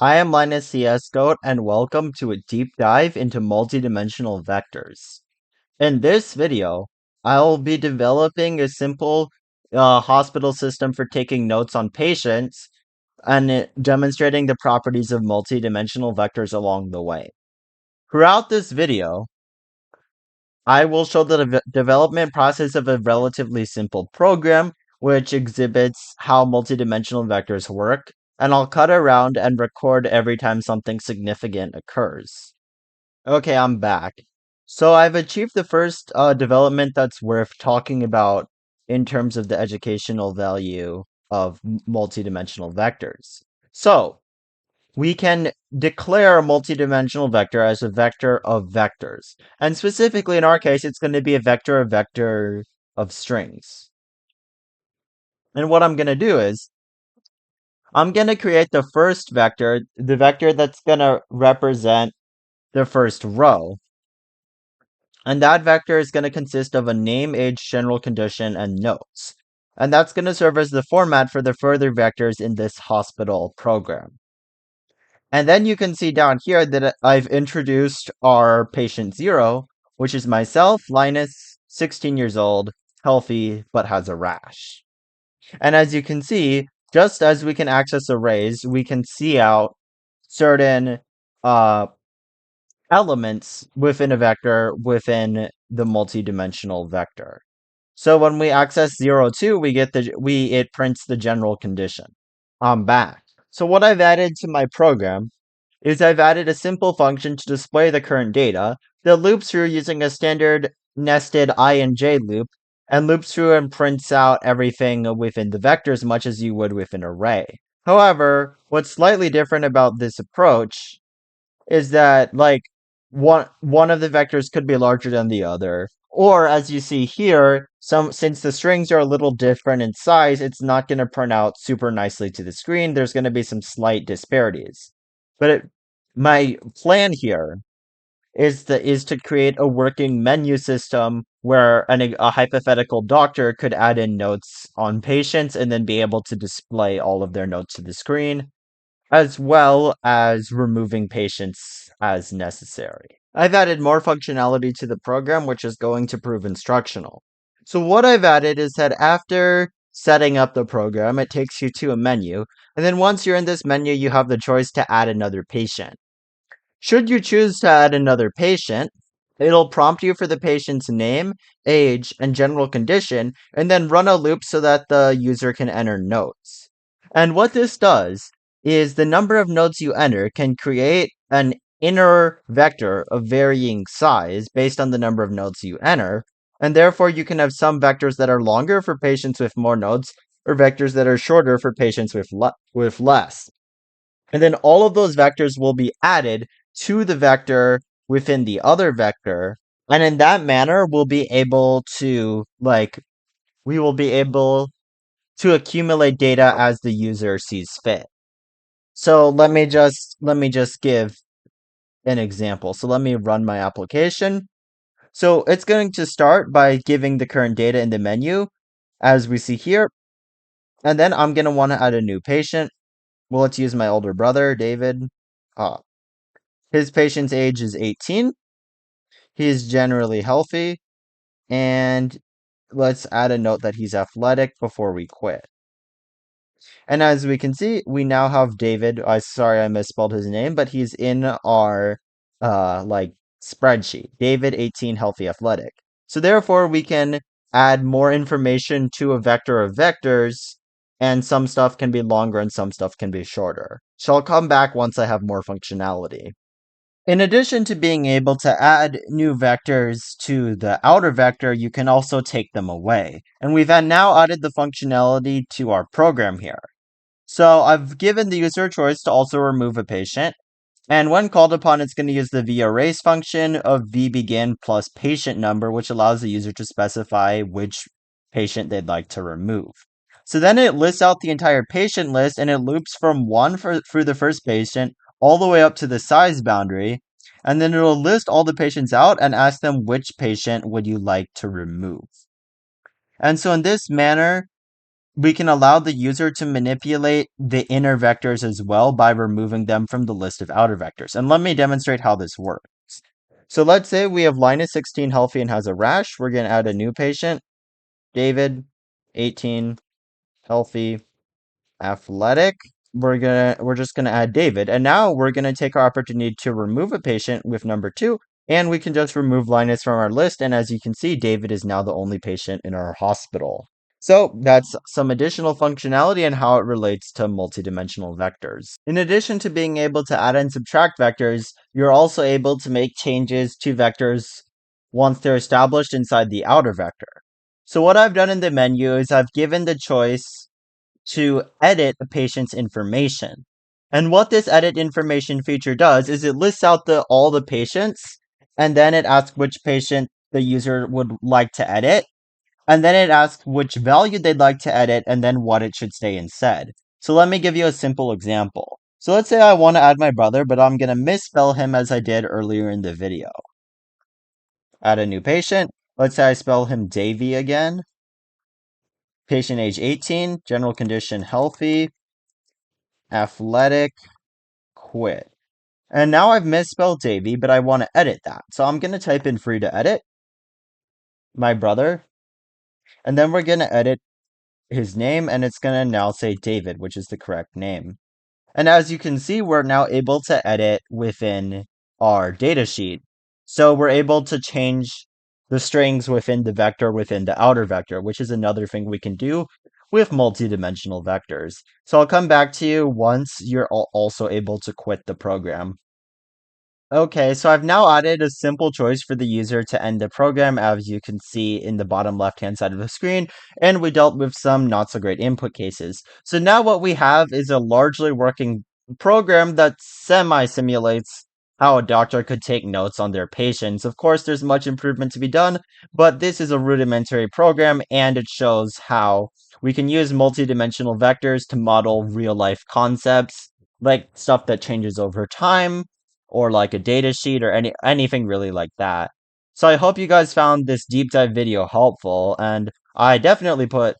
I am Linus CS Goat, and welcome to a deep dive into multidimensional vectors. In this video, I'll be developing a simple hospital system for taking notes on patients and demonstrating the properties of multidimensional vectors along the way. Throughout this video, I will show the development process of a relatively simple program, which exhibits how multidimensional vectors work, and I'll cut around and record every time something significant occurs. Okay, I'm back. So I've achieved the first development that's worth talking about in terms of the educational value of multidimensional vectors. So, we can declare a multidimensional vector as a vector of vectors. And specifically in our case, it's going to be a vector of strings. And what I'm going to do is, I'm going to create the first vector, the vector that's going to represent the first row. And that vector is going to consist of a name, age, general condition, and notes. And that's going to serve as the format for the further vectors in this hospital program. And then you can see down here that I've introduced our patient 0, which is myself, Linus, 16 years old, healthy, but has a rash. And as you can see, just as we can access arrays, we can see out certain elements within a vector within the multidimensional vector. So when we access 0, 2, it prints the general condition. I'm back. So what I've added to my program is I've added a simple function to display the current data that loops through using a standard nested I and j loop, and loops through and prints out everything within the vectors much as you would with an array. However, what's slightly different about this approach is that one of the vectors could be larger than the other. Or as you see here, since the strings are a little different in size, it's not going to print out super nicely to the screen. There's going to be some slight disparities. But my plan here is to create a working menu system where a hypothetical doctor could add in notes on patients and then be able to display all of their notes to the screen, as well as removing patients as necessary. I've added more functionality to the program, which is going to prove instructional. So what I've added is that after setting up the program, it takes you to a menu, and then once you're in this menu, you have the choice to add another patient. Should you choose to add another patient, it'll prompt you for the patient's name, age, and general condition, and then run a loop so that the user can enter notes. And what this does is the number of notes you enter can create an inner vector of varying size based on the number of notes you enter, and therefore you can have some vectors that are longer for patients with more notes, or vectors that are shorter for patients with less. And then all of those vectors will be added to the vector within the other vector. And in that manner, we will be able to accumulate data as the user sees fit. So let me just give an example. So let me run my application. So it's going to start by giving the current data in the menu, as we see here. And then I'm going to want to add a new patient. Well, let's use my older brother, David. His patient's age is 18. He is generally healthy. And let's add a note that he's athletic before we quit. And as we can see, we now have David. Sorry, I misspelled his name, but he's in our spreadsheet. David, 18, healthy, athletic. So therefore, we can add more information to a vector of vectors, and some stuff can be longer and some stuff can be shorter. So I'll come back once I have more functionality. In addition to being able to add new vectors to the outer vector, you can also take them away. And we've now added the functionality to our program here. So I've given the user a choice to also remove a patient. And when called upon, it's going to use the verase function of vbegin plus patient number, which allows the user to specify which patient they'd like to remove. So then it lists out the entire patient list, and it loops from 1 through the first patient all the way up to the size boundary, and then it'll list all the patients out and ask them which patient would you like to remove. And so in this manner, we can allow the user to manipulate the inner vectors as well by removing them from the list of outer vectors. And let me demonstrate how this works. So let's say we have Linus 16 healthy and has a rash. We're going to add a new patient, David 18 healthy, athletic. We're just gonna add David. And now we're gonna take our opportunity to remove a patient with number 2, and we can just remove Linus from our list. And as you can see, David is now the only patient in our hospital. So that's some additional functionality and how it relates to multidimensional vectors. In addition to being able to add and subtract vectors, you're also able to make changes to vectors once they're established inside the outer vector. So what I've done in the menu is I've given the choice to edit a patient's information. And what this edit information feature does is it lists out all the patients, and then it asks which patient the user would like to edit, and then it asks which value they'd like to edit, and then what it should stay instead. So let me give you a simple example. So let's say I want to add my brother, but I'm going to misspell him as I did earlier in the video. Add a new patient. Let's say I spell him Davy again. Patient age 18, general condition healthy, athletic, quit. And now I've misspelled Davy, but I want to edit that. So I'm going to type in free to edit, my brother, and then we're going to edit his name, and it's going to now say David, which is the correct name. And as you can see, we're now able to edit within our datasheet. So we're able to change the strings within the vector within the outer vector, which is another thing we can do with multidimensional vectors. So I'll come back to you once you're also able to quit the program. Okay, so I've now added a simple choice for the user to end the program, as you can see in the bottom left-hand side of the screen, and we dealt with some not so great input cases. So now what we have is a largely working program that semi-simulates how a doctor could take notes on their patients. Of course, there's much improvement to be done, but this is a rudimentary program, and it shows how we can use multidimensional vectors to model real-life concepts, like stuff that changes over time, or like a data sheet or anything really like that. So I hope you guys found this deep dive video helpful, and I definitely put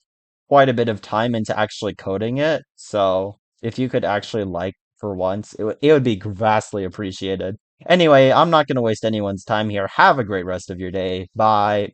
quite a bit of time into actually coding it. So if you could actually like for once, it would be vastly appreciated. Anyway, I'm not going to waste anyone's time here. Have a great rest of your day. Bye.